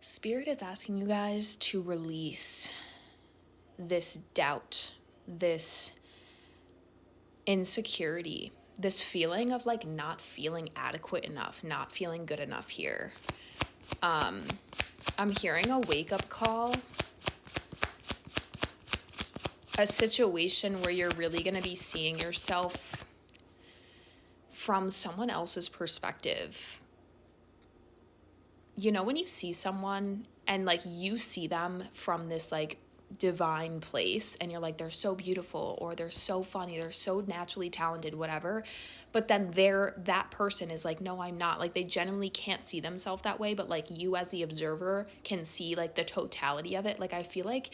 Spirit is asking you guys to release this doubt, this insecurity, this feeling of like not feeling adequate enough, not feeling good enough here. I'm hearing a wake-up call, a situation where you're really going to be seeing yourself from someone else's perspective. You know, when you see someone and like you see them from this like divine place and you're like, they're so beautiful, or they're so funny, they're so naturally talented, whatever, but then that person is like, no, I'm not. Like, they genuinely can't see themselves that way, but like you as the observer can see like the totality of it. Like, I feel like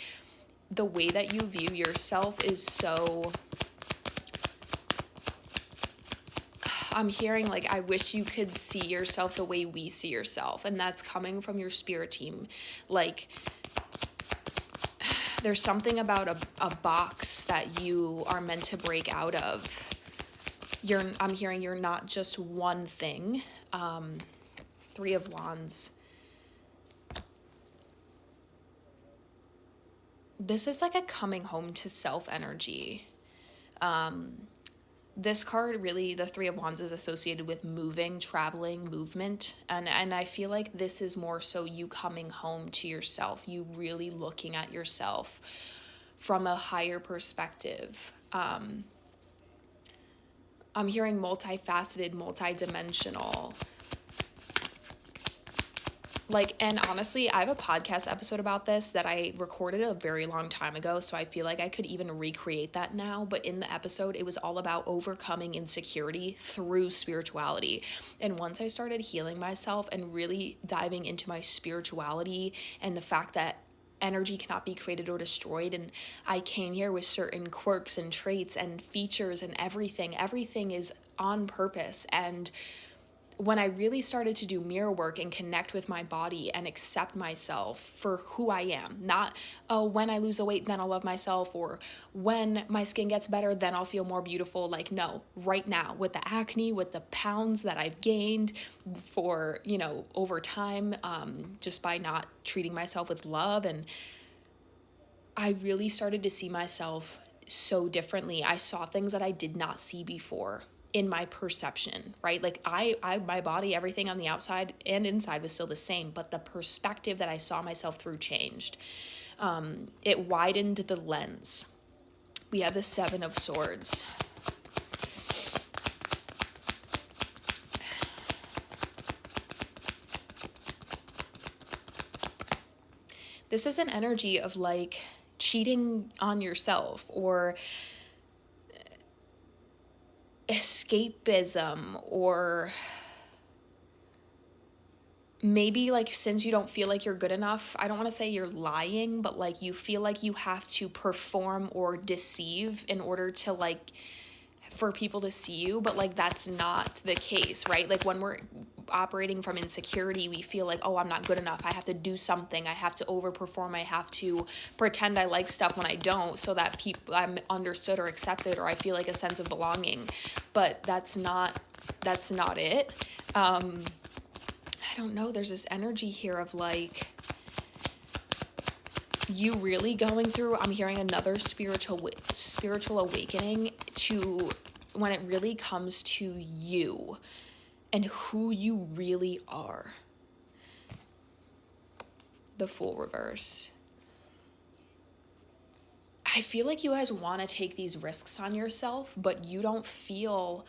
the way that you view yourself is so, I'm hearing like, I wish you could see yourself the way we see yourself, and that's coming from your spirit team. Like, there's something about a box that you are meant to break out of. I'm hearing you're not just one thing. 3 of Wands. This is like a coming home to self energy. This card really, the 3 of Wands, is associated with moving, traveling, movement. And I feel like this is more so you coming home to yourself, you really looking at yourself from a higher perspective. I'm hearing multifaceted, multidimensional. Like, and honestly, I have a podcast episode about this that I recorded a very long time ago, so I feel like I could even recreate that now. But in the episode, it was all about overcoming insecurity through spirituality. And once I started healing myself and really diving into my spirituality and the fact that energy cannot be created or destroyed, and I came here with certain quirks and traits and features and everything is on purpose. And when I really started to do mirror work and connect with my body and accept myself for who I am, not, oh, when I lose the weight, then I'll love myself, or when my skin gets better, then I'll feel more beautiful. Like, no, right now, with the acne, with the pounds that I've gained for, over time, just by not treating myself with love. And I really started to see myself so differently. I saw things that I did not see before in my perception, right? Like my body, everything on the outside and inside was still the same, but the perspective that I saw myself through changed. It widened the lens. We have the 7 of Swords. This is an energy of like cheating on yourself, or escapism, or maybe like, since you don't feel like you're good enough, I don't want to say you're lying, but like you feel like you have to perform or deceive in order to like for people to see you, but like that's not the case, right? Like when we're operating from insecurity, we feel like, oh, I'm not good enough, I have to do something, I have to overperform, I have to pretend I like stuff when I don't, so that I'm understood or accepted, or I feel like a sense of belonging. But that's not it. I don't know, there's this energy here of like you really going through, I'm hearing another spiritual awakening to when it really comes to you and who you really are. The Fool reverse. I feel like you guys want to take these risks on yourself, but you don't feel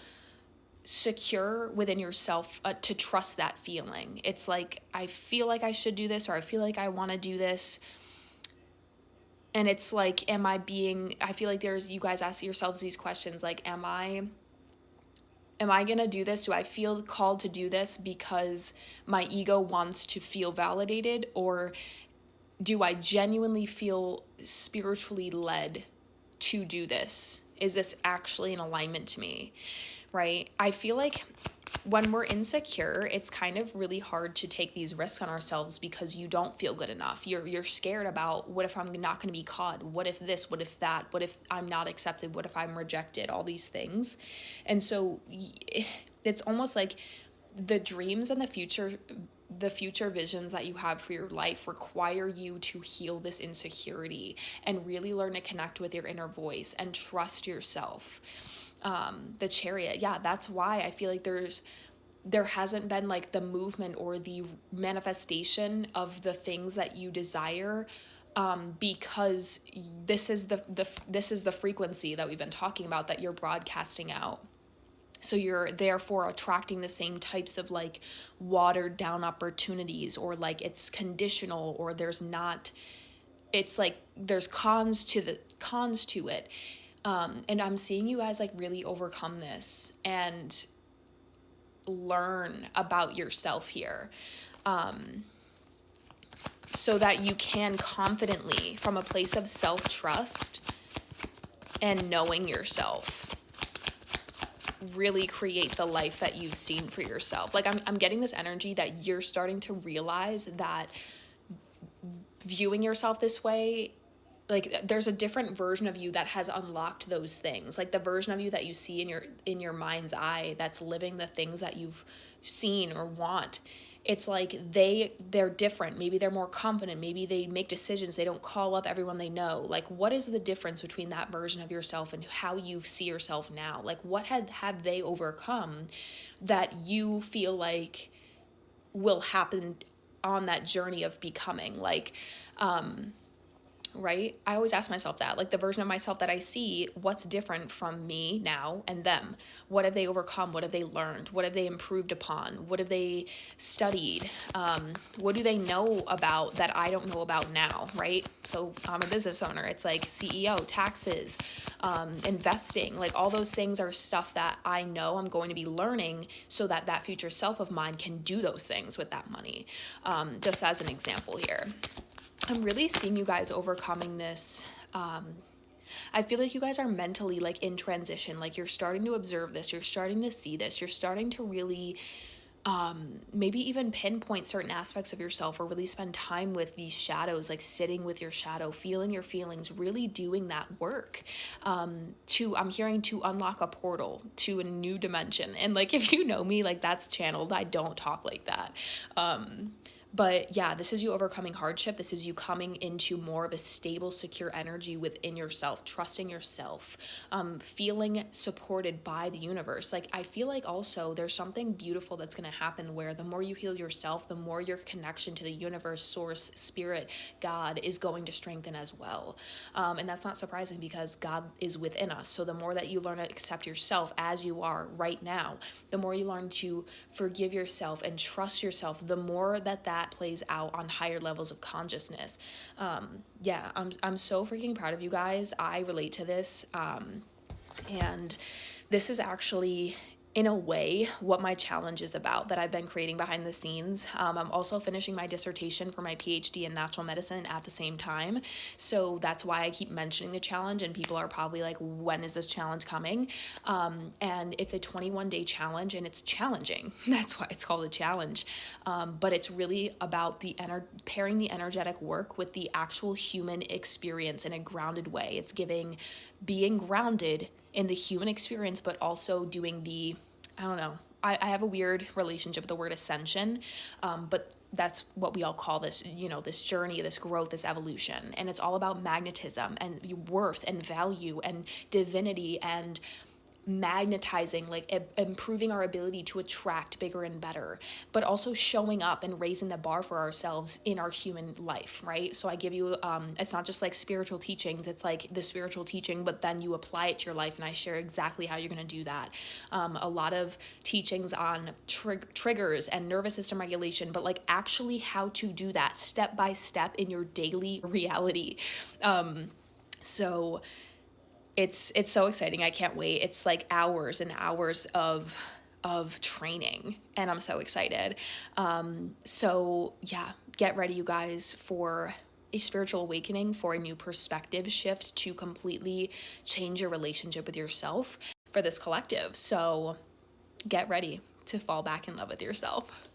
secure within yourself to trust that feeling. It's like, I feel like I should do this, or I feel like I want to do this. And it's like, I feel like you guys ask yourselves these questions, like, am I going to do this? Do I feel called to do this because my ego wants to feel validated? Or do I genuinely feel spiritually led to do this? Is this actually in alignment to me? Right? I feel like when we're insecure, it's kind of really hard to take these risks on ourselves because you don't feel good enough. You're scared about, what if I'm not going to be caught? What if this? What if that? What if I'm not accepted? What if I'm rejected? All these things. And so it's almost like the dreams and the future the future visions that you have for your life require you to heal this insecurity and really learn to connect with your inner voice and trust yourself. The Chariot, yeah, that's why I feel like there hasn't been like the movement or the manifestation of the things that you desire, because this is the frequency that we've been talking about that you're broadcasting out. So you're therefore attracting the same types of like watered down opportunities, or like it's conditional, or it's like there's cons to it. And I'm seeing you guys like really overcome this and learn about yourself here, so that you can confidently, from a place of self-trust and knowing yourself, really create the life that you've seen for yourself. Like I'm getting this energy that you're starting to realize that viewing yourself this way, like there's a different version of you that has unlocked those things. Like the version of you that you see in your mind's eye that's living the things that you've seen or want. It's like they're different. Maybe they're more confident. Maybe they make decisions. They don't call up everyone they know. Like, what is the difference between that version of yourself and how you see yourself now? Like, what have they overcome that you feel like will happen on that journey of becoming? Like, right? I always ask myself that, like the version of myself that I see, what's different from me now and them? What have they overcome? What have they learned? What have they improved upon? What have they studied? What do they know about that I don't know about now, right? So I'm a business owner. It's like CEO, taxes, investing, like all those things are stuff that I know I'm going to be learning so that that future self of mine can do those things with that money. Just as an example here. I'm really seeing you guys overcoming this. I feel like you guys are mentally like in transition. Like you're starting to observe this. You're starting to see this. You're starting to really maybe even pinpoint certain aspects of yourself, or really spend time with these shadows, like sitting with your shadow, feeling your feelings, really doing that work, I'm hearing to unlock a portal to a new dimension. And like, if you know me, like that's channeled. I don't talk like that. But yeah, this is you overcoming hardship. This is you coming into more of a stable, secure energy within yourself, trusting yourself, feeling supported by the universe. Like I feel like also there's something beautiful that's going to happen where the more you heal yourself, the more your connection to the universe, source, spirit, God is going to strengthen as well. And that's not surprising because God is within us. So the more that you learn to accept yourself as you are right now, the more you learn to forgive yourself and trust yourself, the more that plays out on higher levels of consciousness. I'm so freaking proud of you guys. I relate to this. And this is actually, in a way, what my challenge is about that I've been creating behind the scenes. I'm also finishing my dissertation for my PhD in natural medicine at the same time. So that's why I keep mentioning the challenge, and people are probably like, when is this challenge coming? And it's a 21-day challenge, and it's challenging. That's why it's called a challenge. But it's really about pairing the energetic work with the actual human experience in a grounded way. It's being grounded in the human experience, but also doing I have a weird relationship with the word ascension, but that's what we all call this, this journey, this growth, this evolution. And it's all about magnetism and worth and value and divinity and magnetizing, like improving our ability to attract bigger and better, but also showing up and raising the bar for ourselves in our human life, right? So I give you, it's not just like spiritual teachings, it's like the spiritual teaching, but then you apply it to your life, and I share exactly how you're going to do that. A lot of teachings on triggers and nervous system regulation, but like actually how to do that step by step in your daily reality. So it's so exciting. I can't wait. It's like hours and hours of training, and I'm so excited. So yeah, get ready, you guys, for a spiritual awakening, for a new perspective shift to completely change your relationship with yourself for this collective. So get ready to fall back in love with yourself.